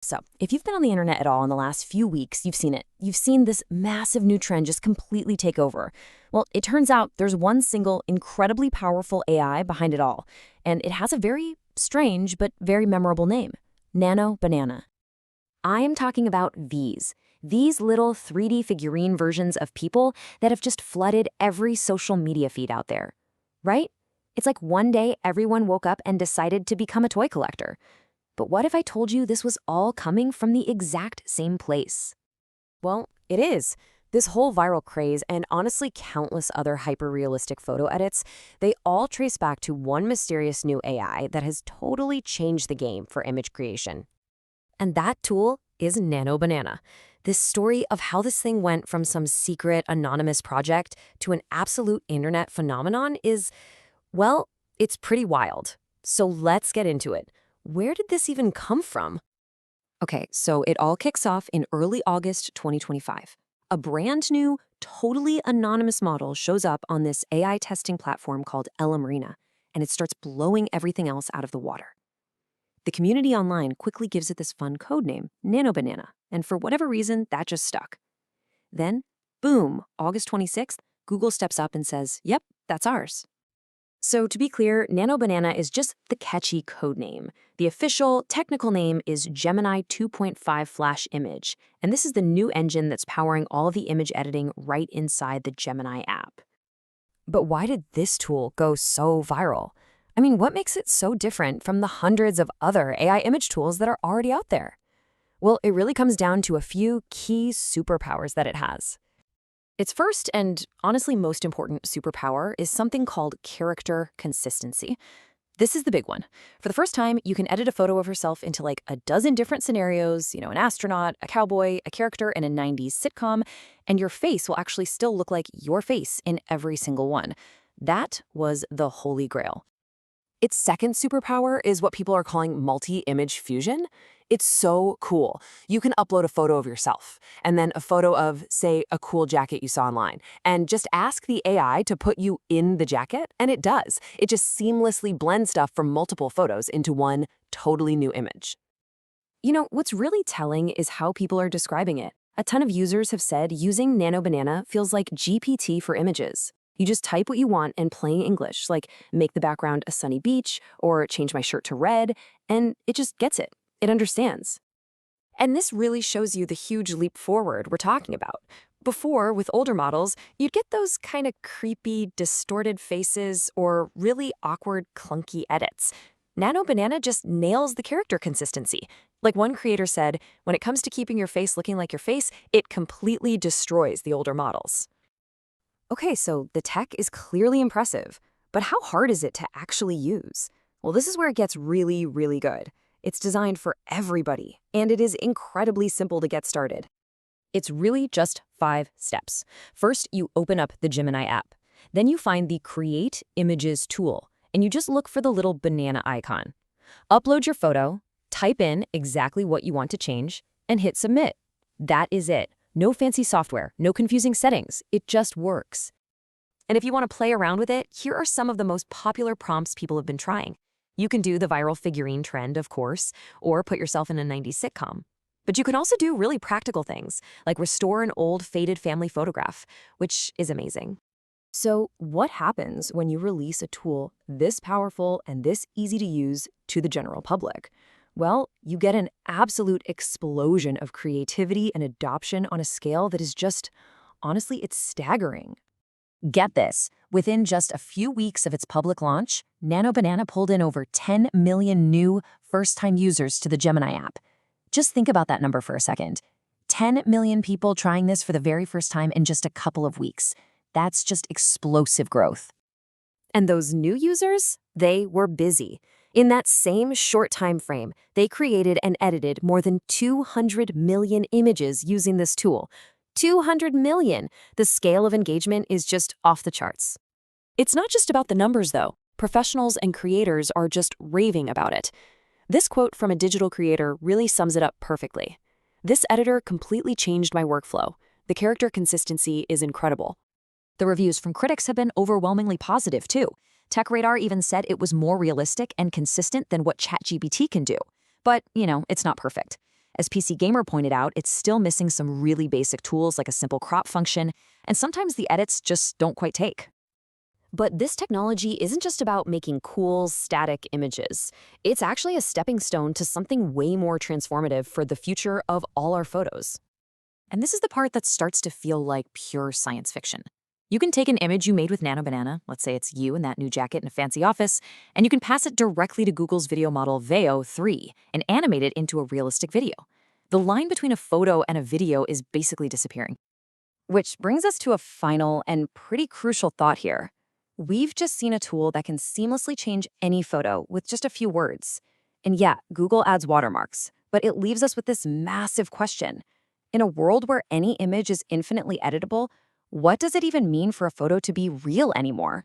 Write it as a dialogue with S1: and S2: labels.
S1: So, if you've been on the internet at all in the last few weeks, you've seen it. You've seen this massive new trend just completely take over. Well, it turns out there's one single incredibly powerful AI behind it all, and it has a very strange but very memorable name, NanoBanana. I am talking about these little 3D figurine versions of people that have just flooded every social media feed out there. Right? It's like one day everyone woke up and decided to become a toy collector. But what if I told you this was all coming from the exact same place? Well, it is. This whole viral craze and honestly countless other hyper-realistic photo edits, they all trace back to one mysterious new AI that has totally changed the game for image creation. And that tool is NanoBanana. This story of how this thing went from some secret, anonymous project to an absolute internet phenomenon is, well, it's pretty wild. So let's get into it. Where did this even come from? Okay, so it all kicks off in early August 2025. A brand new, totally anonymous model shows up on this AI testing platform called Marina, and it starts blowing everything else out of the water. The community online quickly gives it this fun code name, NanoBanana, and for whatever reason, that just stuck. Then, boom, August 26th, Google steps up and says, yep, that's ours. So to be clear, NanoBanana is just the catchy code name. The official, technical name is Gemini 2.5 Flash Image, and this is the new engine that's powering all of the image editing right inside the Gemini app. But why did this tool go so viral? I mean, what makes it so different from the hundreds of other AI image tools that are already out there? Well, it really comes down to a few key superpowers that it has. Its first and honestly most important superpower is something called character consistency. This is the big one. For the first time, you can edit a photo of yourself into like a dozen different scenarios, an astronaut, a cowboy, a character in a 90s sitcom, and your face will actually still look like your face in every single one. That was the holy grail. Its second superpower is what people are calling multi-image fusion. It's so cool. You can upload a photo of yourself and then a photo of, say, a cool jacket you saw online, and just ask the AI to put you in the jacket, and it does. It just seamlessly blends stuff from multiple photos into one totally new image. What's really telling is how people are describing it. A ton of users have said using NanoBanana feels like GPT for images. You just type what you want in plain English, like make the background a sunny beach or change my shirt to red, and it just gets it. It understands. And this really shows you the huge leap forward we're talking about. Before, with older models, you'd get those kind of creepy, distorted faces or really awkward, clunky edits. NanoBanana just nails the character consistency. Like one creator said, when it comes to keeping your face looking like your face, it completely destroys the older models. Okay, so the tech is clearly impressive, but how hard is it to actually use? Well, this is where it gets really, really good. It's designed for everybody, and it is incredibly simple to get started. It's really just 5 steps. First, you open up the Gemini app. Then you find the Create Images tool, and you just look for the little banana icon. Upload your photo, type in exactly what you want to change, and hit Submit. That is it. No fancy software, no confusing settings. It just works. And if you want to play around with it, here are some of the most popular prompts people have been trying. You can do the viral figurine trend, of course, or put yourself in a 90s sitcom. But you can also do really practical things, like restore an old faded family photograph, which is amazing. So what happens when you release a tool this powerful and this easy to use to the general public? Well, you get an absolute explosion of creativity and adoption on a scale that is just, honestly, it's staggering. Get this, within just a few weeks of its public launch, NanoBanana pulled in over 10 million new first-time users to the Gemini app. Just think about that number for a second. 10 million people trying this for the very first time in just a couple of weeks. That's just explosive growth. And those new users, they were busy. In that same short time frame, they created and edited more than 200 million images using this tool. 200 million! The scale of engagement is just off the charts. It's not just about the numbers, though. Professionals and creators are just raving about it. This quote from a digital creator really sums it up perfectly. "This editor completely changed my workflow. The character consistency is incredible." The reviews from critics have been overwhelmingly positive, too. TechRadar even said it was more realistic and consistent than what ChatGPT can do. But, it's not perfect.
S2: As PC Gamer pointed out, it's still missing some really basic tools like a simple crop function, and sometimes the edits just don't quite take.
S1: But this technology isn't just about making cool, static images. It's actually a stepping stone to something way more transformative for the future of all our photos.
S2: And this is the part that starts to feel like pure science fiction. You can take an image you made with NanoBanana, let's say it's you in that new jacket in a fancy office, and you can pass it directly to Google's video model Veo 3 and animate it into a realistic video. The line between a photo and a video is basically disappearing.
S1: Which brings us to a final and pretty crucial thought here. We've just seen a tool that can seamlessly change any photo with just a few words. And yeah, Google adds watermarks, but it leaves us with this massive question. In a world where any image is infinitely editable, what does it even mean for a photo to be real anymore?